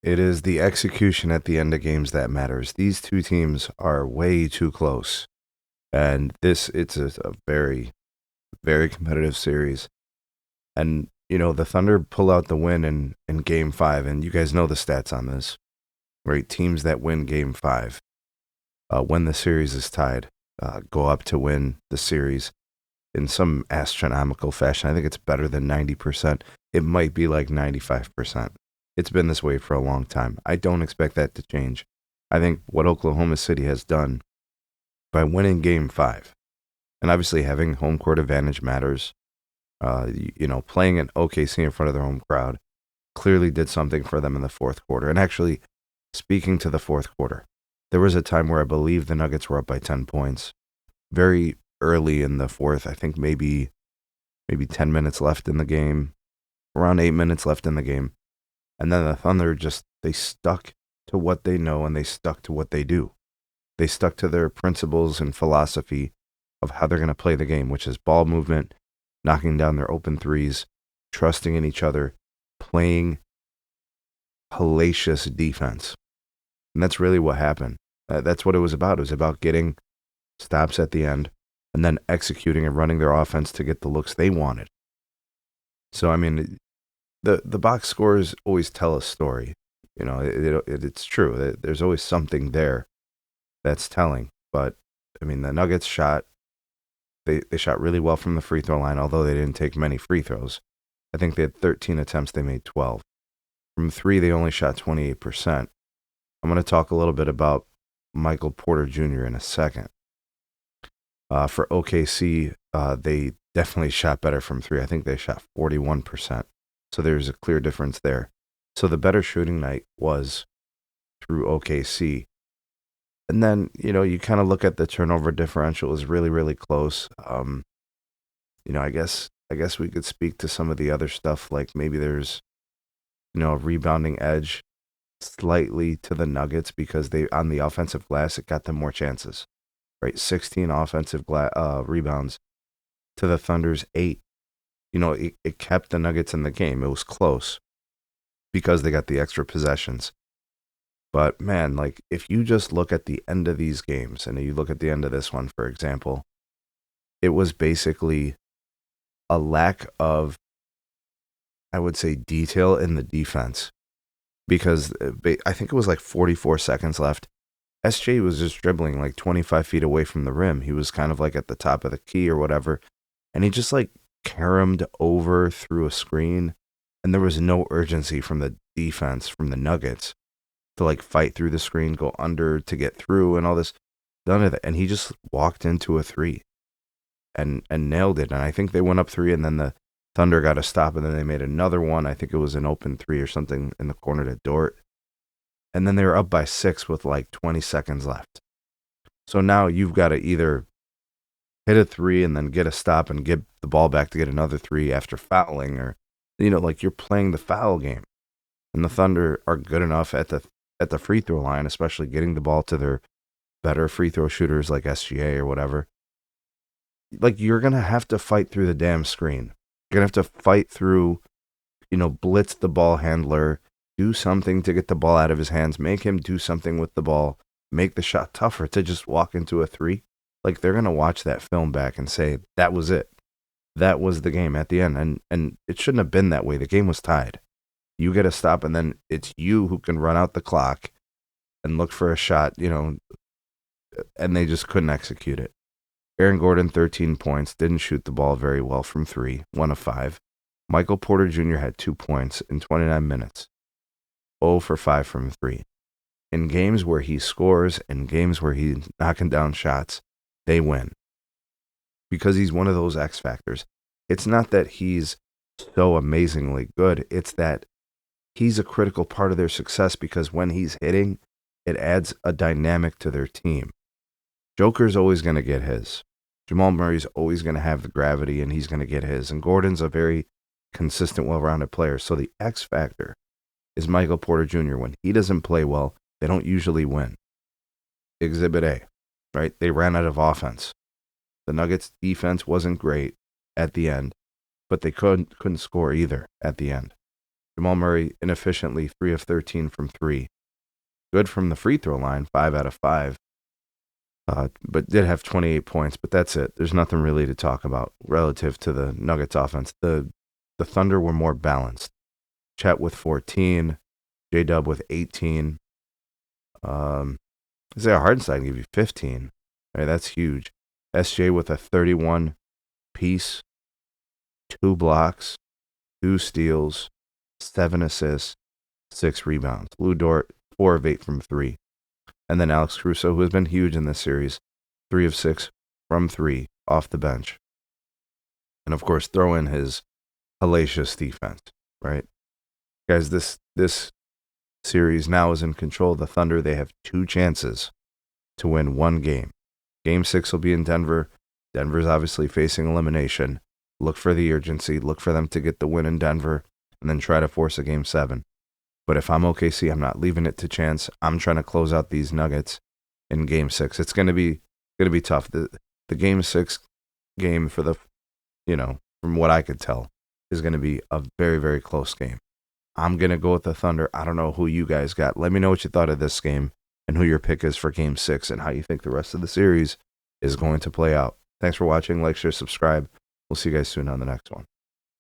It is the execution at the end of games that matters. These two teams are way too close. And it's a very, very competitive series. And, the Thunder pull out the win in game five. And you guys know the stats on this, right? Teams that win game five, when the series is tied, go up to win the series in some astronomical fashion. I think it's better than 90%. It might be like 95%. It's been this way for a long time. I don't expect that to change. I think what Oklahoma City has done by winning game five, and obviously having home court advantage matters, playing an OKC in front of their home crowd clearly did something for them in the fourth quarter. And actually, speaking to the fourth quarter, there was a time where I believe the Nuggets were up by 10 points. Very early in the fourth, I think maybe 10 minutes left in the game, around 8 minutes left in the game. And then the Thunder they stuck to what they know and they stuck to what they do. They stuck to their principles and philosophy of how they're going to play the game, which is ball movement, knocking down their open threes, trusting in each other, playing hellacious defense. And that's really what happened. That's what it was about. It was about getting stops at the end and then executing and running their offense to get the looks they wanted. So, I mean, the box scores always tell a story. It's true. There's always something there that's telling. But, I mean, the Nuggets shot, they shot really well from the free throw line, although they didn't take many free throws. I think they had 13 attempts. They made 12. From three, they only shot 28%. I'm going to talk a little bit about Michael Porter Jr. in a second. For OKC, they definitely shot better from three. I think they shot 41%. So there's a clear difference there. So the better shooting night was through OKC. And then, you kind of look at the turnover differential is really, really close. I guess we could speak to some of the other stuff, like maybe there's, a rebounding edge slightly to the Nuggets because they, on the offensive glass, it got them more chances, right? 16 offensive rebounds to the Thunder's 8. It kept the Nuggets in the game. It was close because they got the extra possessions. But man, like if you just look at the end of these games and you look at the end of this one, for example, it was basically a lack of, I would say, detail in the defense because I think it was like 44 seconds left. SJ was just dribbling like 25 feet away from the rim. He was kind of like at the top of the key or whatever. And he just like caromed over through a screen. And there was no urgency from the defense, from the Nuggets, to like fight through the screen, go under to get through and all this. None of that. And he just walked into a three and nailed it. And I think they went up three and then the Thunder got a stop and then they made another one. I think it was an open three or something in the corner to Dort. And then they were up by 6 with like 20 seconds left. So now you've got to either hit a three and then get a stop and get the ball back to get another three after fouling, or, like you're playing the foul game. And the Thunder are good enough at the free throw line, especially getting the ball to their better free throw shooters like SGA or whatever. Like you're going to have to fight through the damn screen. You're going to have to fight through, blitz the ball handler, do something to get the ball out of his hands, make him do something with the ball, make the shot tougher to just walk into a three. Like they're going to watch that film back and say, that was it. That was the game at the end. And it shouldn't have been that way. The game was tied. You get a stop and then it's you who can run out the clock and look for a shot, and they just couldn't execute it. Aaron Gordon, 13 points, didn't shoot the ball very well from three, 1 of 5. Michael Porter Jr. had 2 points in 29 minutes, 0 for 5 from three. In games where he scores, in games where he's knocking down shots, they win. Because he's one of those X factors. It's not that he's so amazingly good, it's that he's a critical part of their success because when he's hitting, it adds a dynamic to their team. Joker's always going to get his. Jamal Murray's always going to have the gravity and he's going to get his. And Gordon's a very consistent, well-rounded player. So the X factor is Michael Porter Jr. When he doesn't play well, they don't usually win. Exhibit A, right? They ran out of offense. The Nuggets' defense wasn't great at the end, but they couldn't score either at the end. Jamal Murray inefficiently 3 of 13 from 3. Good from the free throw line, 5 out of 5. But did have 28 points, but that's it. There's nothing really to talk about relative to the Nuggets offense. The Thunder were more balanced. Chet with 14, J-Dub with 18. Isaiah Hartenstein gave you 15. Right, that's huge. SJ with a 31 piece, 2 blocks, 2 steals, 7 assists, 6 rebounds. Lou Dort, 4 of 8 from 3. And then Alex Caruso, who has been huge in this series, 3 of 6 from 3 off the bench. And of course, throw in his hellacious defense, right? Guys, this series now is in control of the Thunder. They have 2 chances to win 1 game. Game 6 will be in Denver. Denver's obviously facing elimination. Look for the urgency. Look for them to get the win in Denver and then try to force a Game 7. But if I'm OKC, I'm not leaving it to chance. I'm trying to close out these Nuggets in Game 6. It's going to be tough. The Game 6 game for the, from what I could tell, is going to be a very, very close game. I'm going to go with the Thunder. I don't know who you guys got. Let me know what you thought of this game and who your pick is for Game 6 and how you think the rest of the series is going to play out. Thanks for watching. Like, share, subscribe. We'll see you guys soon on the next one.